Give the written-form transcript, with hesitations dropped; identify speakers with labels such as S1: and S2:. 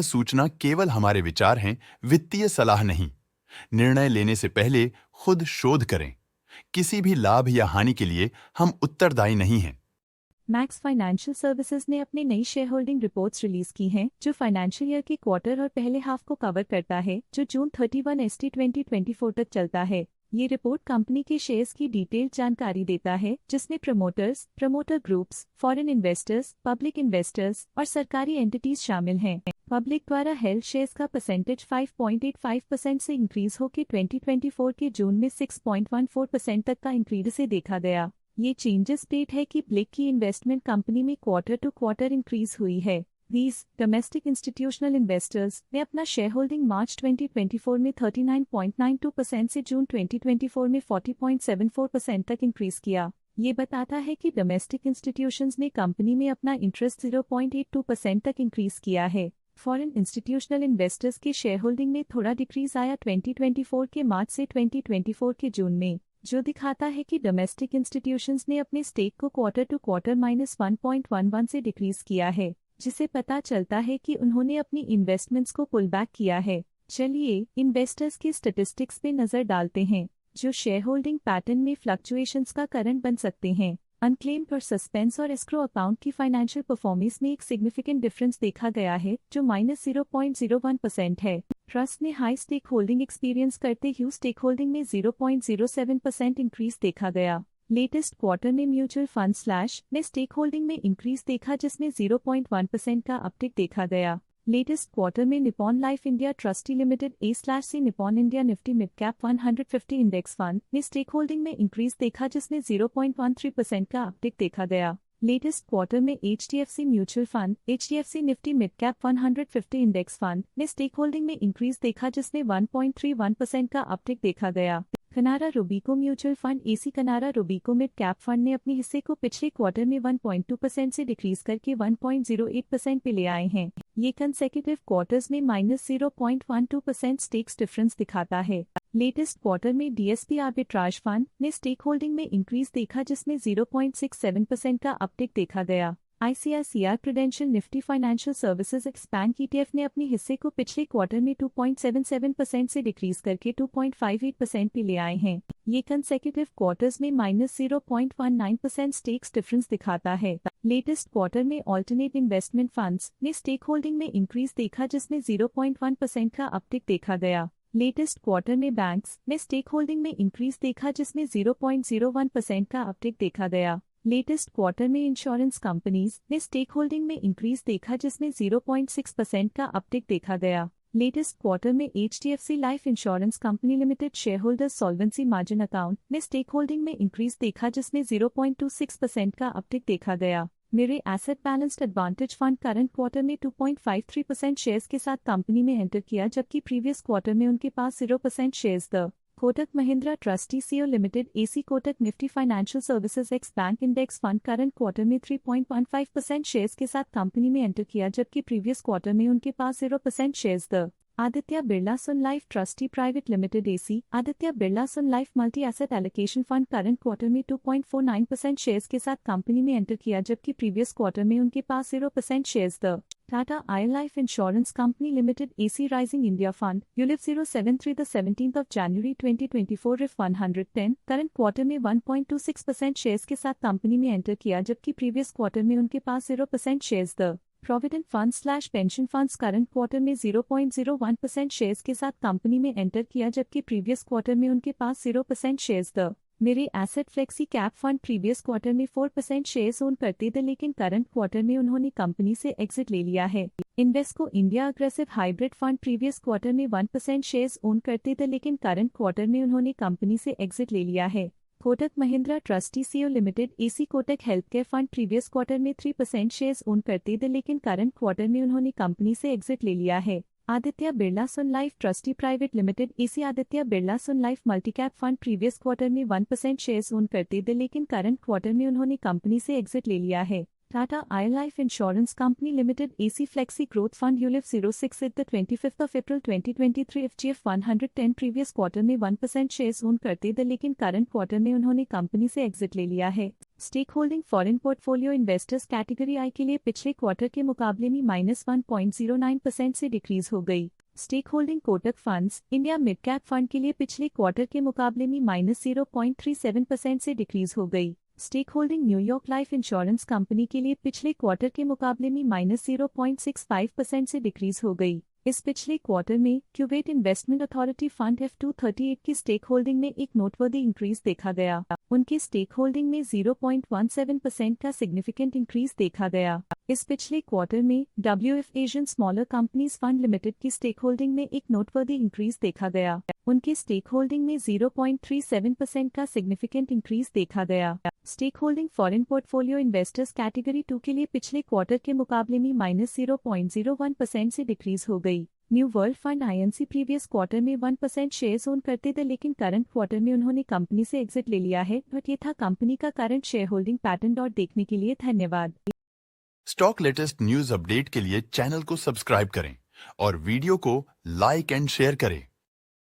S1: सूचना केवल हमारे विचार हैं, वित्तीय सलाह नहीं। निर्णय लेने से पहले खुद शोध करें। किसी भी लाभ या हानि के लिए हम उत्तरदायी नहीं हैं।
S2: मैक्स फाइनेंशियल सर्विसेज ने अपनी नई शेयर होल्डिंग रिपोर्ट्स रिलीज की हैं, जो फाइनेंशियल ईयर के क्वार्टर और पहले हाफ को कवर करता है, जो जून 31 ईस्ट 2024 तक चलता है। ये रिपोर्ट कंपनी के शेयर्स की डिटेल्ड जानकारी देता है, जिसमें promoters, promoter groups, foreign investors, public investors और सरकारी एंटिटीज शामिल हैं। पब्लिक द्वारा हेल्ड शेयर्स का परसेंटेज 5.85% से इंक्रीज होकर 2024 के जून में 6.14% तक का इंक्रीज से देखा गया। ये चेंजेस स्टेट है कि ब्लिक की इन्वेस्टमेंट कंपनी में क्वार्टर टू क्वार्टर इंक्रीज हुई है। दीज डोमेस्टिक इंस्टीट्यूशनल इन्वेस्टर्स ने अपना शेयर होल्डिंग मार्च 2024 में 39.92% से जून 2024 में 40.74% तक इंक्रीज किया। ये बताता है कि डोमेस्टिक इंस्टीट्यूशंस ने कंपनी में अपना इंटरेस्ट 0.82% तक इंक्रीज किया है। फॉरेन इंस्टीट्यूशनल इन्वेस्टर्स के शेयर होल्डिंग में थोड़ा डिक्रीज आया 2024 के मार्च से 2024 के जून में, जो दिखाता है कि डोमेस्टिक इंस्टीट्यूशंस ने अपने स्टेक को क्वार्टर टू क्वार्टर -1.11 से डिक्रीज किया है, जिसे पता चलता है कि उन्होंने अपनी इन्वेस्टमेंट्स को पुल बैक किया है। चलिए इन्वेस्टर्स के स्टैटिस्टिक्स पे नजर डालते हैं, जो शेयर होल्डिंग पैटर्न में फ्लक्चुएशंस का कारण बन सकते हैं। अनक्लेम्ड और सस्पेंस और एस्क्रो अकाउंट की फाइनेंशियल परफॉर्मेंस में एक सिग्निफिकेंट डिफरेंस देखा गया है, जो -0.01% है। ट्रस्ट ने हाई स्टेक होल्डिंग एक्सपीरियंस करते हुए स्टेक होल्डिंग में 0.07% इंक्रीज देखा गया। लेटेस्ट क्वार्टर में म्यूचुअल फंड स्लैश ने स्टेक होल्डिंग में इंक्रीज देखा, जिसमें 0.1% का अपटिक देखा गया। लेटेस्ट क्वार्टर में Nippon life India trustee limited A/C Nippon India Nifty mid cap 150 index fund ने स्टेक होल्डिंग में इंक्रीज देखा, जिसमें 0.13% का अपटिक देखा गया। लेटेस्ट क्वार्टर में HDFC mutual fund HDFC Nifty mid cap 150 index fund ने स्टेक होल्डिंग में इंक्रीज देखा, जिसमें 1.31% का अपटिक देखा गया। कनारा रोबीको म्यूचुअल फंड AC कनारा रोबीको मिड कैप फंड ने अपने हिस्से को पिछले क्वार्टर में 1.2% से डिक्रीज करके 1.08% पे ले आए हैं। ये कंसेक्यूटिव क्वार्टर्स में -0.12% स्टेक्स डिफरेंस दिखाता है। लेटेस्ट क्वार्टर में DSP आर्बिट्राज फंड ने स्टेक होल्डिंग में इंक्रीज देखा, जिसमें 0.67% का अपटिक देखा गया। ICICI prudential Nifty financial services bank ETF ने अपने हिस्से को पिछले क्वार्टर में 2.77% से डिक्रीज करके 2.58% पे ले आए हैं। ये कंसेक्यूटिव क्वार्टर्स में -0.19% स्टेक्स डिफरेंस दिखाता है। लेटेस्ट क्वार्टर में ऑल्टरनेट इन्वेस्टमेंट फंड्स ने स्टेक होल्डिंग में इंक्रीज देखा, जिसमें 0.1% का अपटिक देखा गया। लेटेस्ट क्वार्टर में बैंक्स ने स्टेक होल्डिंग में इंक्रीज देखा, जिसमें 0.01% का अपटिक देखा गया। लेटेस्ट क्वार्टर में इंश्योरेंस कंपनीज ने स्टेक होल्डिंग में इंक्रीज देखा, जिसमें 0.6% का अपटिक देखा गया। लेटेस्ट क्वार्टर में HDFC life insurance company limited share holders solvency margin account ने स्टेक होल्डिंग में इंक्रीज देखा, जिसमें 0.26% का अपटिक देखा गया। मेरे asset balanced advantage fund current quarter में 2.53% शेयर्स के साथ कंपनी में एंटर किया, जबकि प्रीवियस क्वार्टर में उनके पास 0% shares the Kotak Mahindra trustee CO limited AC Kotak Nifty financial services x bank index fund current quarter में 3.15% शेयर्स के साथ कंपनी में एंटर किया, जबकि प्रीवियस क्वार्टर में उनके पास 0% shares the Aditya Birla sun life trustee private limited AC Aditya Birla sun life multi asset allocation fund current quarter में 2.49% शेयर्स के साथ कंपनी में एंटर किया, जबकि प्रीवियस क्वार्टर में उनके पास 0% shares the Tata I life insurance company limited AC rising India fund ULIP 073 the 17th of January 2024 रिफ 110 करंट क्वार्टर में 1.26% शेयर्स के साथ कंपनी में एंटर किया, जबकि प्रीवियस क्वार्टर में उनके पास 0% shares the provident fund slash pension funds current quarter में 0.01% शेयर्स के साथ कंपनी में एंटर किया, जबकि प्रीवियस क्वार्टर में उनके पास 0% शेयर्स द मेरे asset flexi cap fund previous quarter में 4% शेयर्स ओन करते थे, लेकिन करंट क्वार्टर में उन्होंने कंपनी से एग्जिट ले लिया है। Invesco India aggressive hybrid fund previous quarter में 1% शेयर्स ओन करते थे, लेकिन करंट क्वार्टर में उन्होंने कंपनी से एग्जिट ले लिया है। Kotak Mahindra trustee CO limited AC Kotak health care fund previous quarter में 3% शेयर्स ओन करते थे, लेकिन करंट क्वार्टर में उन्होंने कंपनी से एग्जिट ले लिया है। Aditya Birla sun life trustee private limited AC Aditya Birla sun life multicap fund previous quarter में 1% शेयर्स ओन करते थे, लेकिन करंट क्वार्टर में उन्होंने कंपनी से एग्जिट ले लिया है। Tata I Life Insurance Company Limited AC Flexi Growth Fund ULIF 06 at the 25th of April 2023 FGF 110 previous quarter में 1% शेयर्स ओन करते थे, लेकिन करंट क्वार्टर में उन्होंने कंपनी से एग्जिट ले लिया है। Stake holding foreign portfolio investors category I के लिए पिछले क्वार्टर के मुकाबले में -1.09% से डिक्रीज हो गई। Stake holding Kotak funds India mid cap fund के लिए पिछले क्वार्टर के मुकाबले में -0.37% से डिक्रीज हो गई। Stake holding New York life insurance company के लिए पिछले क्वार्टर के मुकाबले में -0.65% से डिक्रीज हो गई। इस पिछले क्वार्टर में क्यूबेट इन्वेस्टमेंट अथॉरिटी फंड F238 की स्टेक होल्डिंग में एक नोटवर्दी इंक्रीज देखा गया। उनकी स्टेक होल्डिंग में 0.17% का सिग्निफिकेंट इंक्रीज देखा गया। इस पिछले क्वार्टर में WF Asian smaller companies fund limited की स्टेक होल्डिंग में एक नोटवर्दी इंक्रीज देखा गया। उनकी स्टेक होल्डिंग में 0.37% का सिग्निफिकेंट इंक्रीज देखा गया। Stake holding foreign portfolio investors category 2 के लिए पिछले क्वार्टर के मुकाबले में -0.01% से डिक्रीज हो गई। New world fund INC previous quarter में 1% शेयर्स ओन करते थे, लेकिन करंट क्वार्टर में उन्होंने कंपनी से एग्जिट ले लिया है। बट ये था कंपनी का करंट शेयर होल्डिंग पैटर्न। देखने के लिए धन्यवाद।
S1: स्टॉक लेटेस्ट न्यूज अपडेट के लिए चैनल को सब्सक्राइब करें और वीडियो को लाइक एंड शेयर करें।